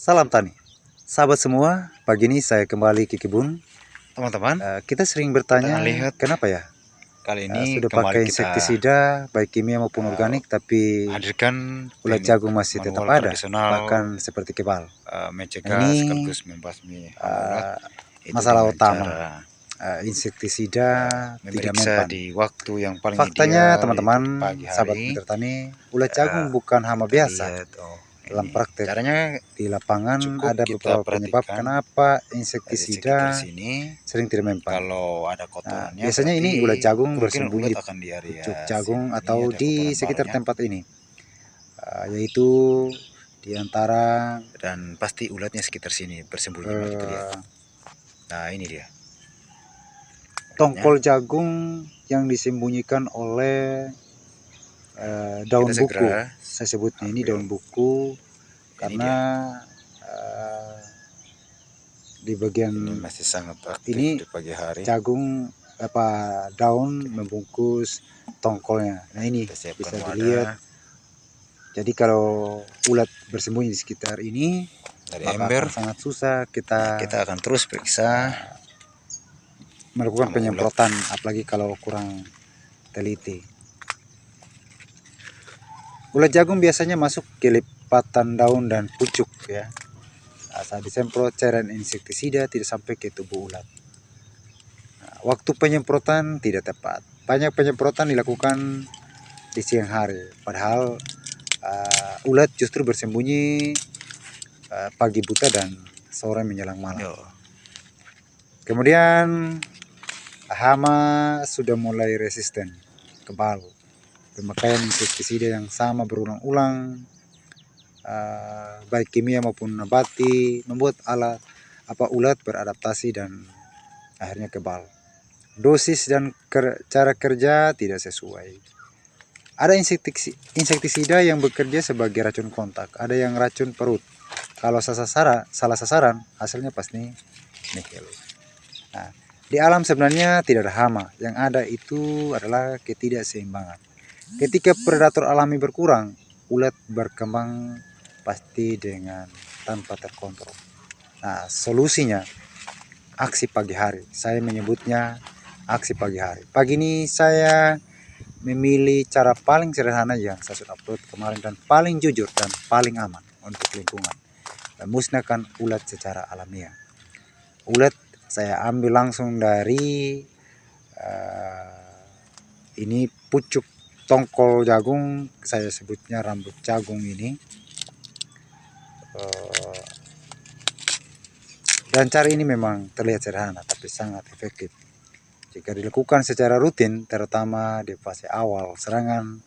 Salam tani, sahabat semua. Pagi ini saya kembali ke kebun. Teman-teman, Kita sering kita bertanya, akan lihat kenapa ya kali ini sudah kembali pakai kita insektisida baik kimia maupun organik, tapi hadirkan ulat teknik jagung masih tetap manual ada, tradisional bahkan seperti kebal. Nah, mencegah ini sekaligus membasmi hama ulat, uh, itu masalah dengan utama. cara Insektisida tidak memeriksa mempan. di waktu yang paling Faktanya, ideal, yaitu teman-teman, di pagi sahabat hari. mitra tani, ulat jagung Ya, bukan hama kita biasa. lihat, Dalam ini praktek caranya di lapangan cukup ada kita beberapa penyebab perhatikan kenapa dari sekitar insektisida sini. sering tidak mempan. Kalau ada Nah, kotorannya, biasanya berarti ini ulat jagung kemungkinan bersembunyi ulat di akan di area pucuk jagung sini atau ada di kotoran sekitar barunya. tempat ini, yaitu di antara Dan pasti ulatnya sekitar sini bersembunyi. Mari kita lihat. Nah, ini dia ulatnya. tongkol jagung yang disembunyikan oleh daun Kita buku. segera Saya sebutnya ini ambil. daun buku Ini karena dia. di bagian Ini masih sangat aktif ini di pagi hari. jagung daun membungkus tongkolnya. Nah, ini Kita siapkan bisa dilihat. wadah Jadi kalau ulat bersembunyi di sekitar ini, dari maka ember. akan sangat susah Nah, kita akan terus periksa melakukan sama ulat. penyemprotan, apalagi kalau kurang teliti. Ulat jagung biasanya masuk ke lipatan daun dan pucuk ya. Saat disemprot cairan insektisida tidak sampai ke tubuh ulat. Waktu penyemprotan tidak tepat. Banyak penyemprotan dilakukan di siang hari, padahal ulat justru bersembunyi pagi buta dan sore menjelang malam. Kemudian hama sudah mulai resisten, kebal. Pemakaian insektisida yang sama berulang-ulang, baik kimia maupun nabati, membuat ulat beradaptasi dan akhirnya kebal. Dosis dan cara kerja tidak sesuai. Ada insektisida yang bekerja sebagai racun kontak, ada yang racun perut. Kalau salah sasaran, hasilnya pasti nihil. Nah, di alam sebenarnya tidak ada hama, yang ada itu adalah ketidakseimbangan. Ketika predator alami berkurang, ulat berkembang pasti dengan tanpa terkontrol. Nah, solusinya aksi pagi hari. Saya menyebutnya aksi pagi hari. Pagi ini saya memilih cara paling sederhana yang saya sudah upload kemarin dan paling jujur dan paling aman untuk lingkungan. Memusnahkan ulat secara alamiah. Ulat saya ambil langsung dari ini pucuk tongkol jagung, saya sebutnya rambut jagung ini. Dan cara ini memang terlihat sederhana tapi sangat efektif. Jika dilakukan secara rutin, terutama di fase awal serangan,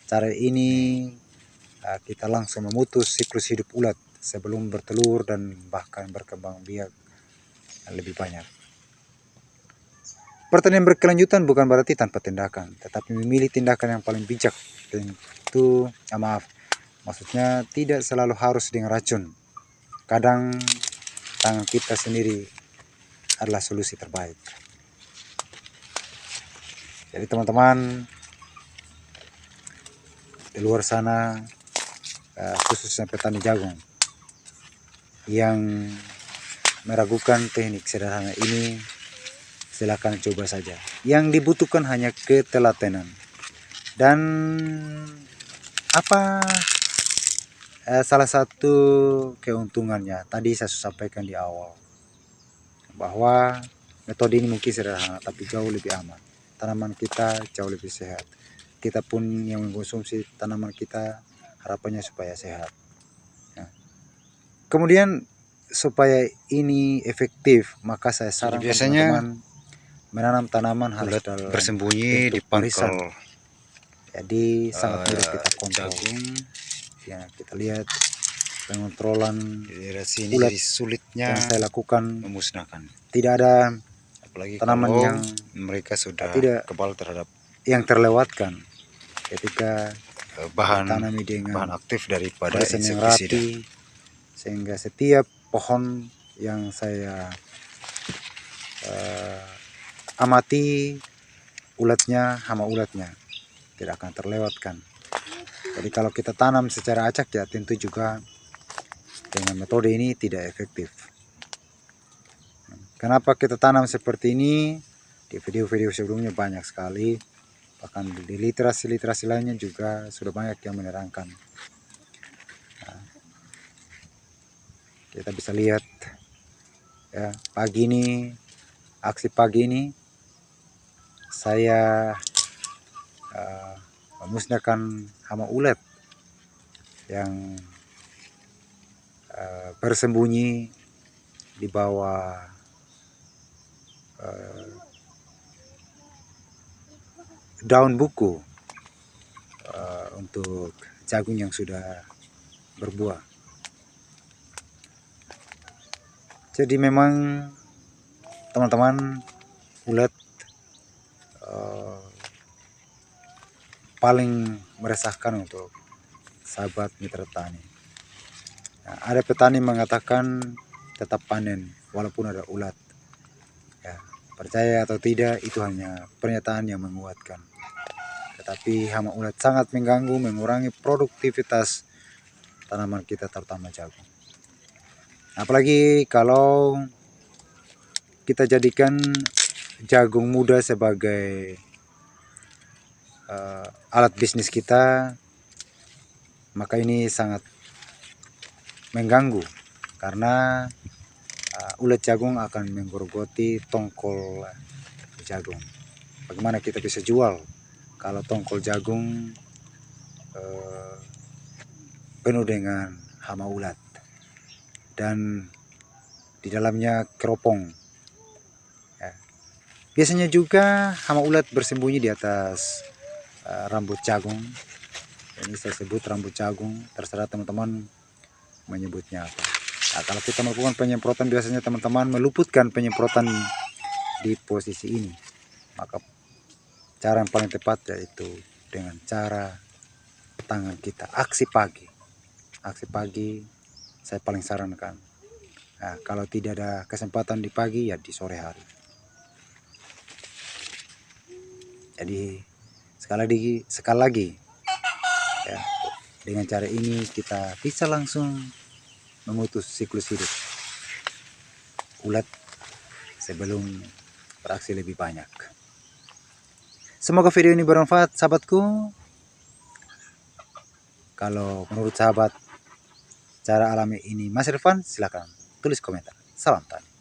cara ini kita langsung memutus siklus hidup ulat sebelum bertelur dan bahkan berkembang biak lebih banyak. Pertanian berkelanjutan bukan berarti tanpa tindakan, tetapi memilih tindakan yang paling bijak. Tentu, maksudnya tidak selalu harus dengan racun. Kadang tangan kita sendiri adalah solusi terbaik. Jadi teman-teman di luar sana, khususnya petani jagung yang meragukan teknik sederhana ini, silakan coba saja. Yang dibutuhkan hanya ketelatenan dan salah satu keuntungannya tadi saya sampaikan di awal bahwa metode ini mungkin sederhana tapi jauh lebih aman. Tanaman kita jauh lebih sehat. Kita pun yang mengkonsumsi tanaman kita harapannya supaya sehat. Nah, kemudian supaya ini efektif, maka saya sarankan teman-teman menanam tanaman harus dalam bersembunyi di barisan. pangkal. Jadi sangat mudah kita kontrol. Ya, kita lihat pengontrolan Sini ulat jadi sulitnya yang saya lakukan. memusnahkan. Tidak ada Apalagi tanaman kalau yang mereka sudah tidak kebal terhadap yang terlewatkan ketika bahan aktif daripada barisan yang insektisida. rapi, sehingga setiap pohon yang saya amati ulatnya, hama ulatnya tidak akan terlewatkan. Jadi kalau kita tanam secara acak ya tentu juga dengan metode ini tidak efektif. Kenapa kita tanam seperti ini? Di video-video sebelumnya banyak sekali, bahkan di literasi lainnya juga sudah banyak yang menerangkan. Nah, kita bisa lihat ya, aksi pagi ini saya memusnahkan hama ulat yang bersembunyi di bawah daun buku untuk jagung yang sudah berbuah. Jadi memang teman-teman, ulat paling meresahkan untuk sahabat mitra tani. Nah, ada petani mengatakan tetap panen walaupun ada ulat. Ya, percaya atau tidak, itu hanya pernyataan yang menguatkan. Tetapi hama ulat sangat mengganggu, mengurangi produktivitas tanaman kita, terutama jagung. Apalagi kalau kita jadikan jagung muda sebagai alat bisnis kita, maka ini sangat mengganggu karena ulat jagung akan menggerogoti tongkol jagung. Bagaimana kita bisa jual kalau tongkol jagung penuh dengan hama ulat dan di dalamnya keropong ya. Biasanya juga hama ulat bersembunyi di atas rambut jagung. Ini saya sebut rambut jagung, terserah teman-teman menyebutnya apa. Nah, kalau kita melakukan penyemprotan, biasanya teman-teman meluputkan penyemprotan di posisi ini. Maka cara yang paling tepat yaitu dengan cara tangan kita. Aksi pagi saya paling sarankan. Nah, kalau tidak ada kesempatan di pagi, ya di sore hari. Jadi sekali lagi ya, dengan cara ini kita bisa langsung memutus siklus hidup ulat sebelum beraksi lebih banyak. Semoga video ini bermanfaat, sahabatku. Kalau menurut sahabat cara alami ini masih relevan, silakan tulis komentar. Salam tani.